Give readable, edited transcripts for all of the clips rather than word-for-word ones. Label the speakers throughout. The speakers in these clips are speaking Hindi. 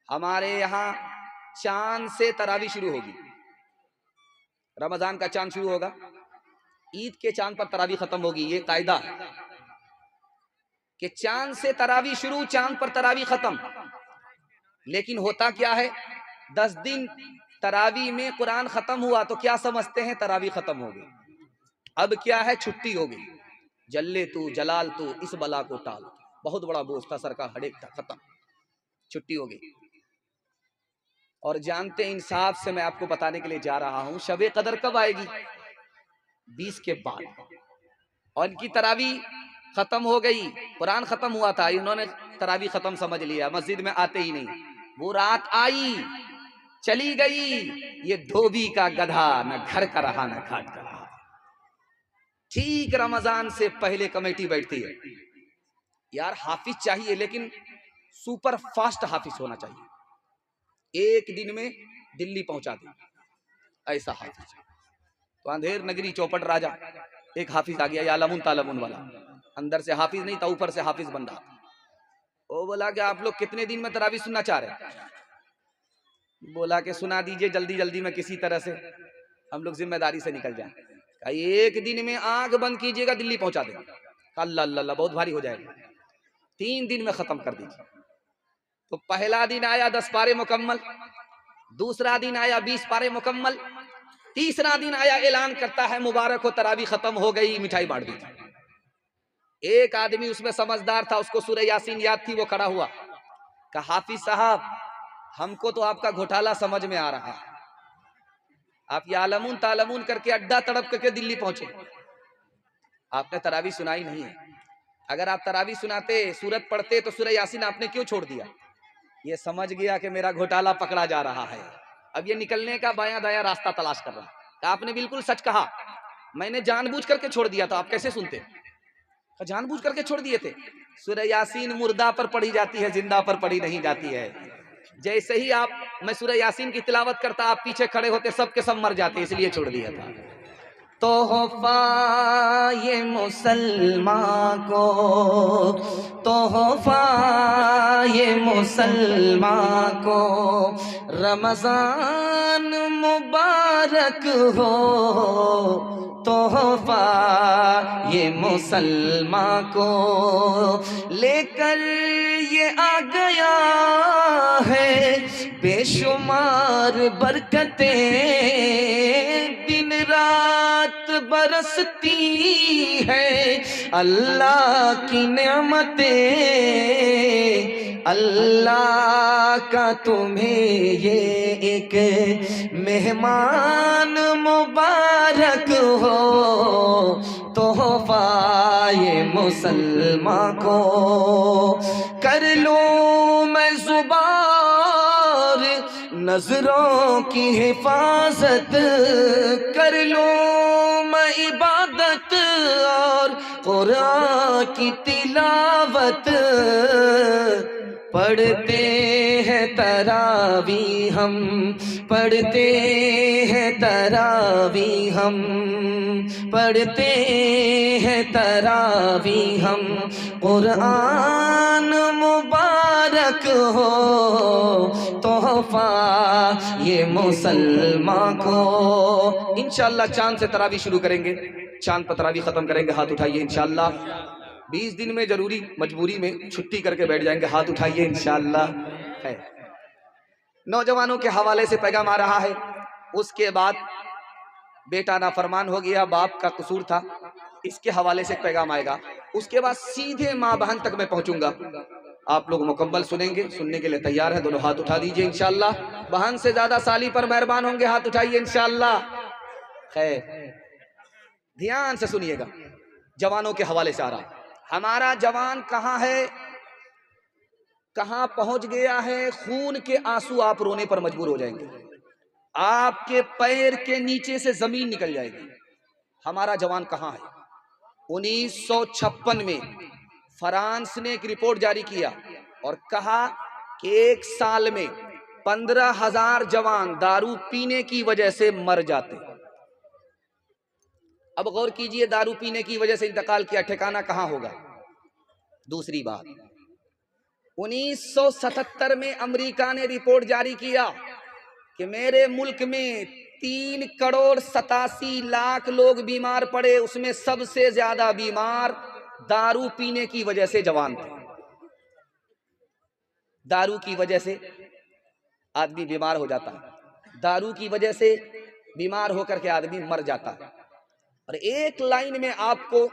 Speaker 1: हमारे यहाँ चांद से तरावी शुरू होगी। रमजान का चांद शुरू होगा, ईद के चांद पर तरावी खत्म होगी। ये कायदा है कि चांद से तरावी शुरू, चांद पर तरावी खत्म। लेकिन होता क्या है, 10 दिन तरावी में कुरान खत्म हुआ तो क्या समझते हैं, तरावी खत्म हो गई। अब क्या है, छुट्टी हो गई। जल्ले तू जलाल तू इस बला को टाल, बहुत बड़ा बोझ था सर का, हड़ेक था, खत्म, छुट्टी हो गई। और जानते इंसाफ से मैं आपको बताने के लिए जा रहा हूं, शबे कदर कब आएगी, 20 के बाद। और इनकी तरावी खत्म हो गई, कुरान खत्म हुआ था, इन्होंने तरावी खत्म समझ लिया, मस्जिद में आते ही नहीं। वो रात आई, चली गई, ये धोबी का गधा, न घर का रहा न घाट का रहा। ठीक रमजान से पहले कमेटी बैठती है, यार हाफिज चाहिए लेकिन सुपर फास्ट हाफिज होना चाहिए, एक दिन में दिल्ली पहुंचा दे, ऐसा हाफिज। तो अंधेर नगरी चौपट राजा एक हाफिज आ गया, यालमुन तालमुन वाला, अंदर से हाफिज नहीं था, ऊपर से हाफिज बन रहा। वो बोला कि आप लोग कितने दिन में तरावी सुनना चाह रहे? बोला कि सुना दीजिए जल्दी जल्दी में, किसी तरह से हम लोग जिम्मेदारी से निकल जाए। एक दिन में आंख बंद कीजिएगा, दिल्ली पहुंचा देगा। अल्लाह अल्लाह, बहुत भारी हो जाएगा, 3 दिन में खत्म कर दीजिए। तो पहला दिन आया 10 पारे मुकम्मल, दूसरा दिन आया 20 पारे मुकम्मल, तीसरा दिन आया ऐलान करता है मुबारक हो तरावी खत्म हो गई, मिठाई बांट दी। एक आदमी उसमें समझदार था, उसको सूरह यासीन याद थी, वो खड़ा हुआ, कहा हाफिज साहब हमको तो आपका घोटाला समझ में आ रहा है, आप यालमुन तालमुन करके अड्डा तड़प करके दिल्ली पहुंचे, आपने तरावी सुनाई नहीं है। अगर आप तरावी सुनाते, सूरत पढ़ते, तो सूरह यासीन आपने क्यों छोड़ दिया? ये समझ गया कि मेरा घोटाला पकड़ा जा रहा है, अब ये निकलने का बायां दायां रास्ता तलाश कर रहा है। आपने बिल्कुल सच कहा, मैंने जानबूझ करके छोड़ दिया था, आप कैसे सुनते? जानबूझ करके छोड़ दिए थे। सूरह यासीन मुर्दा पर पढ़ी जाती है, जिंदा पर पढ़ी नहीं जाती है। जैसे ही आप, मैं सूरह यासीन की तिलावत करता, आप पीछे खड़े होते, सबके सब मर जाते, इसलिए छोड़ दिया था। तोहफा ये मुसलमान को, तोहफा ये मुसलमान को, रमजान मुबारक हो, तोहफा ये मुसलमान को लेकर ये आ गया है, बेशुमार बरकतें दिन रात बरसती है, अल्लाह की नेमतें, अल्लाह का तुम्हें ये एक मेहमान मुबारक हो, तोहफा ये मुसलमान को। कर लूं मैं ज़ुबार नजरों की हिफाजत, कर लूं मैं इबादत और कुरान की तिलावत, पढ़ते हैं तरावी हम, पढ़ते हैं तरावी हम, पढ़ते हैं तरावी हम, कुरान मुबारक हो, तोहफा ये मुसलमान को। इंशाअल्लाह चांद से तरावी शुरू करेंगे, चांद पर तरावी खत्म करेंगे। हाथ उठाइए इंशाअल्लाह। 20 दिन में जरूरी मजबूरी में छुट्टी करके बैठ जाएंगे, हाथ उठाइए इंशाअल्लाह। है नौजवानों के हवाले से पैगाम आ रहा है। उसके बाद बेटा नाफरमान हो गया, बाप का कसूर था, इसके हवाले से पैगाम आएगा। उसके बाद सीधे माँ बहन तक मैं पहुंचूंगा। आप लोग मुकम्मल सुनेंगे, सुनने के लिए तैयार है? दोनों हाथ उठा दीजिए इंशाअल्लाह। बहन से ज्यादा साली पर मेहरबान होंगे, हाथ उठाइए इंशाअल्लाह। खैर ध्यान से सुनिएगा, जवानों के हवाले से आ रहा। हमारा जवान कहाँ है, कहाँ पहुंच गया है, खून के आंसू आप रोने पर मजबूर हो जाएंगे, आपके पैर के नीचे से जमीन निकल जाएगी। हमारा जवान कहाँ है? 1956 में फ्रांस ने एक रिपोर्ट जारी किया और कहा कि 1 साल में 15,000 जवान दारू पीने की वजह से मर जाते। अब गौर कीजिए, दारू पीने की वजह से इंतकाल किया, ठिकाना कहां होगा? दूसरी बात, 1977 में अमेरिका ने रिपोर्ट जारी किया कि मेरे मुल्क में 3,87,00,000 लोग बीमार पड़े, उसमें सबसे ज्यादा बीमार दारू पीने की वजह से जवान थे। दारू की वजह से आदमी बीमार हो जाता है, दारू की वजह से बीमार होकर के आदमी मर जाता है। और एक लाइन में आपको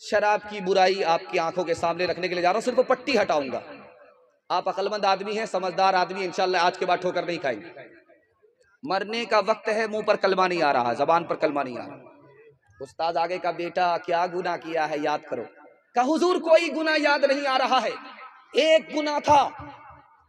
Speaker 1: शराब की बुराई आपकी आंखों के सामने रखने के लिए जा रहा हूं, सिर्फ पट्टी हटाऊंगा। आप अक्लमंद आदमी हैं, समझदार आदमी, इंशाल्लाह आज के बाद ठोकर नहीं खाएंगे। मरने का वक्त है, मुंह पर कलमा नहीं आ रहा, जबान पर कलमा नहीं आ रहा। उस्ताद आगे का बेटा क्या गुनाह किया है याद करो। का हुजूर कोई गुनाह याद नहीं आ रहा है। एक गुनाह था,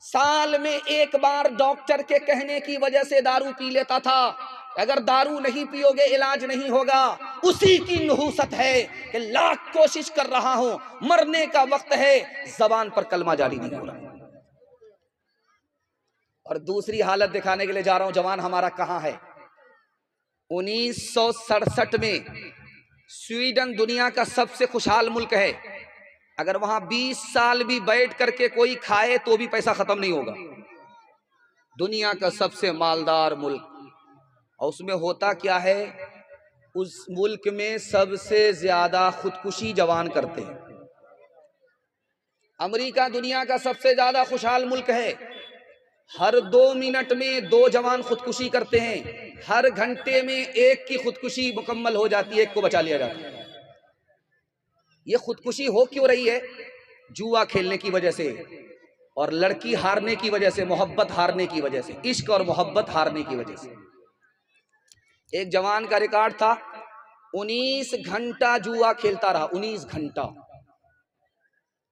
Speaker 1: साल में एक बार डॉक्टर के कहने की वजह से दारू पी लेता था। अगर दारू नहीं पियोगे इलाज नहीं होगा। उसी की नहूसत है कि लाख कोशिश कर रहा हूं, मरने का वक्त है, जबान पर कलमा जारी नहीं हो रहा। और दूसरी हालत दिखाने के लिए जा रहा हूं, जवान हमारा कहां है। 1967 में स्वीडन दुनिया का सबसे खुशहाल मुल्क है। अगर वहां 20 साल भी बैठ करके कोई खाए तो भी पैसा खत्म नहीं होगा। दुनिया का सबसे मालदार मुल्क। और उसमें होता क्या है, उस मुल्क में सबसे ज्यादा खुदकुशी जवान करते हैं। अमेरिका दुनिया का सबसे ज्यादा खुशहाल मुल्क है। हर 2 मिनट में 2 जवान खुदकुशी करते हैं। हर घंटे में एक की खुदकुशी मुकम्मल हो जाती है, एक को बचा लिया जाता है। ये खुदकुशी हो क्यों रही है? जुआ खेलने की वजह से, और लड़की हारने की वजह से, मोहब्बत हारने की वजह से, इश्क और मोहब्बत हारने की वजह से। एक जवान का रिकॉर्ड था, 19 घंटा जुआ खेलता रहा, 19 घंटा,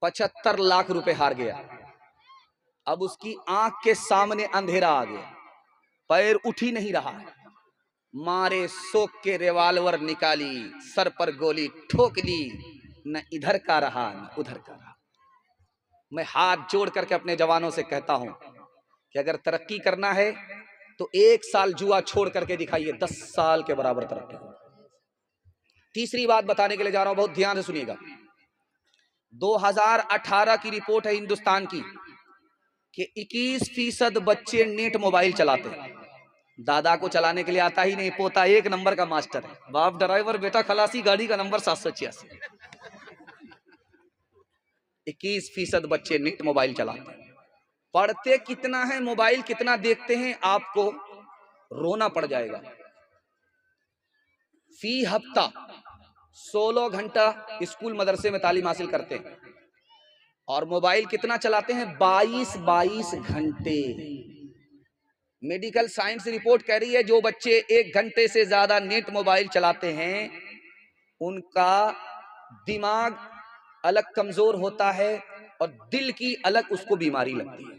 Speaker 1: 75 लाख रुपए हार गया। अब उसकी आंख के सामने अंधेरा आ गया, पैर उठ ही नहीं रहा। मारे सोख के रिवाल्वर निकाली, सर पर गोली ठोक ली, न इधर का रहा न उधर का रहा। मैं हाथ जोड़ करके अपने जवानों से कहता हूं कि अगर तरक्की करना है तो 1 साल जुआ छोड़ करके दिखाइए, 10 साल के बराबर तरक्की। तीसरी बात बताने के लिए जा रहा हूं, बहुत ध्यान से सुनिएगा। 2018 की रिपोर्ट है हिंदुस्तान की कि 21% बच्चे नेट मोबाइल चलाते हैं। दादा को चलाने के लिए आता ही नहीं, पोता 1 नंबर का मास्टर है, बाप ड्राइवर, बेटा खलासी, गाड़ी का नंबर 786। 21% बच्चे नेट मोबाइल चलाते हैं। पढ़ते कितना है, मोबाइल कितना देखते हैं, आपको रोना पड़ जाएगा। फी हफ्ता 16 घंटा स्कूल मदरसे में तालीम हासिल करते हैं, और मोबाइल कितना चलाते हैं, 22 घंटे। मेडिकल साइंस रिपोर्ट कह रही है जो बच्चे 1 घंटे से ज्यादा नेट मोबाइल चलाते हैं उनका दिमाग अलग कमजोर होता है और दिल की अलग उसको बीमारी लगती है।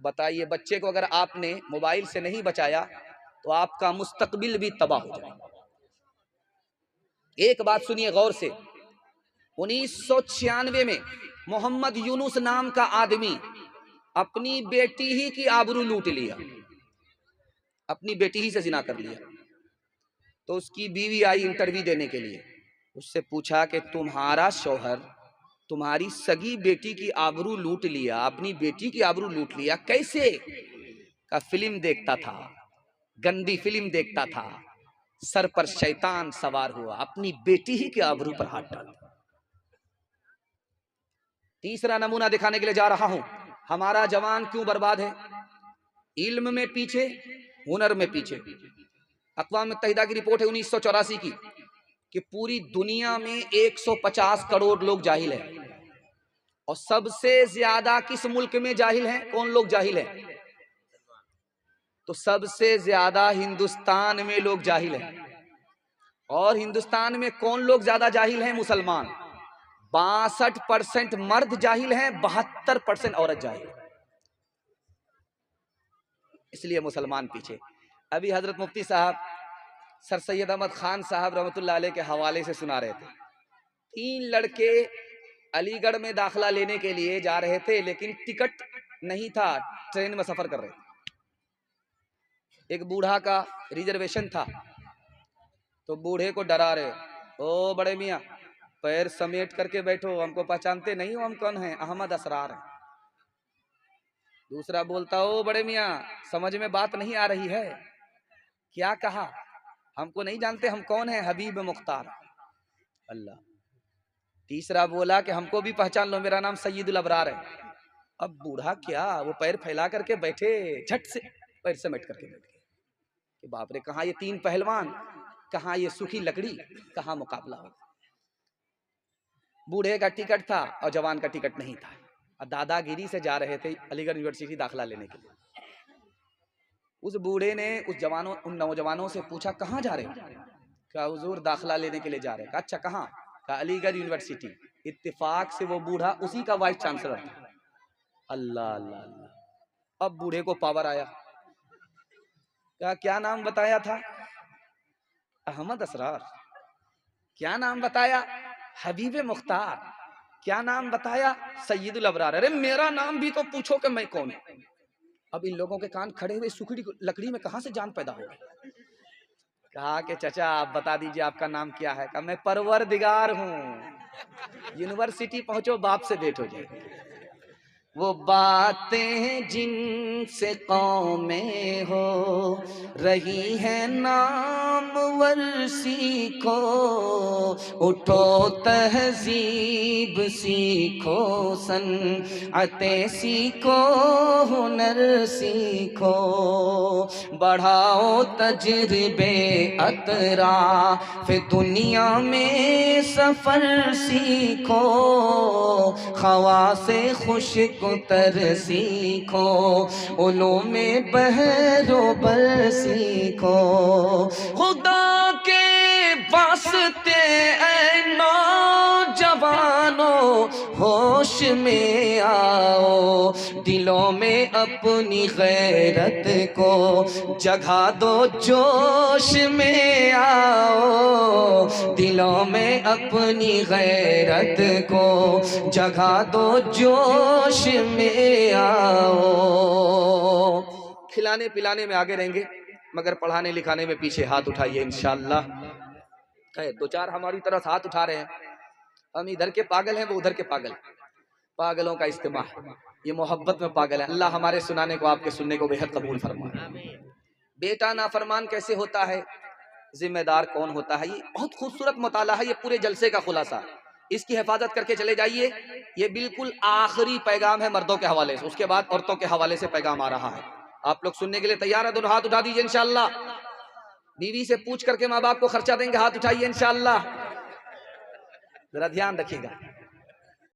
Speaker 1: बताइए, बच्चे को अगर आपने मोबाइल से नहीं बचाया तो आपका मुस्तकबिल भी तबाह हो जाएगा। एक बात सुनिए गौर से, 1996 में मोहम्मद यूनुस नाम का आदमी अपनी बेटी ही की आबरू लूट लिया, अपनी बेटी ही से जिना कर लिया। तो उसकी बीवी आई इंटरव्यू देने के लिए, उससे पूछा कि तुम्हारा शौहर तुम्हारी सगी बेटी की आबरू लूट लिया, अपनी बेटी की आबरू लूट लिया, कैसे? का फिल्म देखता था, गंदी फिल्म देखता था, सर पर शैतान सवार हुआ, अपनी बेटी ही के आबरू पर हाथ डाल। तीसरा नमूना दिखाने के लिए जा रहा हूं, हमारा जवान क्यों बर्बाद है। इल्म में पीछे, हुनर में पीछे। अक़वाम मुत्तहिदा की रिपोर्ट है 1984 की कि पूरी दुनिया में 150 करोड़ लोग जाहिल हैं, और सबसे ज्यादा किस मुल्क में जाहिल हैं? कौन लोग जाहिल हैं? तो सबसे ज्यादा हिंदुस्तान में लोग जाहिल हैं। और हिंदुस्तान में कौन लोग ज्यादा जाहिल हैं? मुसलमान। 62% मर्द जाहिल हैं, 72% औरत जाहिल है। इसलिए मुसलमान पीछे। अभी हजरत मुफ्ती साहब सर सैयद अहमद खान साहब रहमतुल्लाह अलैह के हवाले से सुना रहे थे। 3 लड़के अलीगढ़ में दाखिला लेने के लिए जा रहे थे, लेकिन टिकट नहीं था, ट्रेन में सफर कर रहे थे। एक बूढ़ा का रिजर्वेशन था, तो बूढ़े को डरा रहे, ओ बड़े मियाँ पैर समेट करके बैठो, हमको पहचानते नहीं हो, हम कौन हैं? अहमद असरार हैं। दूसरा बोलता, ओ बड़े मियाँ, समझ में बात नहीं आ रही है, क्या कहा? हमको नहीं जानते, हम कौन है? हबीब मुख्तार। अल्लाह। तीसरा बोला कि हमको भी पहचान लो, मेरा नाम सैयदुल अबरार है। अब बूढ़ा क्या, वो पैर फैला करके बैठे, झट से पैर समेट करके बैठ गए कि बाप रे, कहाँ ये तीन पहलवान, कहाँ ये सूखी लकड़ी, कहाँ मुकाबला हो। बूढ़े का टिकट था और जवान का टिकट नहीं था, और दादागिरी से जा रहे थे अलीगढ़ यूनिवर्सिटी दाखिला लेने के लिए। उस बूढ़े ने उन नौजवानों से पूछा, कहाँ जा रहे हो? कहा, हुजूर दाखिला लेने के लिए जा रहे हैं। अच्छा, कहाँ? कहा, अलीगढ़ यूनिवर्सिटी। इत्तेफाक से वो बूढ़ा उसी का वाइस चांसलर था। अल्लाह अल्लाह अल्लाह। अब बूढ़े को पावर आया। कहा, क्या नाम बताया था? अहमद असरार। क्या नाम बताया? हबीब मुख्तार। क्या नाम बताया? सैयदुल अबरार। अरे मेरा नाम भी तो पूछो कि मैं कौन हूं। अब इन लोगों के कान खड़े हुए, सूखी लकड़ी में कहां से जान पैदा होगी। कहा कि चाचा आप बता दीजिए आपका नाम क्या है? कहा, मैं परवरदिगार हूं। यूनिवर्सिटी पहुंचो, बाप से भेंट हो जाए। वो बातें जिनसे कौमें हो रही है नामवर सीखो, उठो तहजीब सीखो, सनअतें सीखो, हुनर सीखो, बढ़ाओ तजर्बे अतराफ दुनिया में सफर सीखो, खवासे खुश तर सीखो, उलूमे बहरोबर सीखो, खुदा के वास्ते ऐ नौजवानों होश में आओ, दिलों में अपनी गैरत को जगा दो, जोश में आओ, दिलों में अपनी गैरत को जगा दो, जोश में आओ। खिलाने पिलाने में आगे रहेंगे, मगर पढ़ाने लिखाने में पीछे हाथ उठाइए इंशाअल्लाह। दो चार हमारी तरफ हाथ उठा रहे हैं, हम इधर के पागल हैं, वो उधर के पागल। पागलों का इस्तेमाल, ये मोहब्बत में पागल है। अल्लाह हमारे सुनाने को, आपके सुनने को बेहद कबूल फरमाए। बेटा नाफरमान कैसे होता है, जिम्मेदार कौन होता है, ये बहुत खूबसूरत मुताला है, ये पूरे जलसे का खुलासा। इसकी हिफाजत करके चले जाइए। ये बिल्कुल आखिरी पैगाम है मर्दों के हवाले से, उसके बाद औरतों के हवाले से पैगाम आ रहा है। आप लोग सुनने के लिए तैयार है? दोनों हाथ उठा दीजिए इंशाअल्लाह। बीवी से पूछ करके माँ बाप को खर्चा देंगे, हाथ उठाइए इंशाअल्लाह। जरा ध्यान रखिएगा।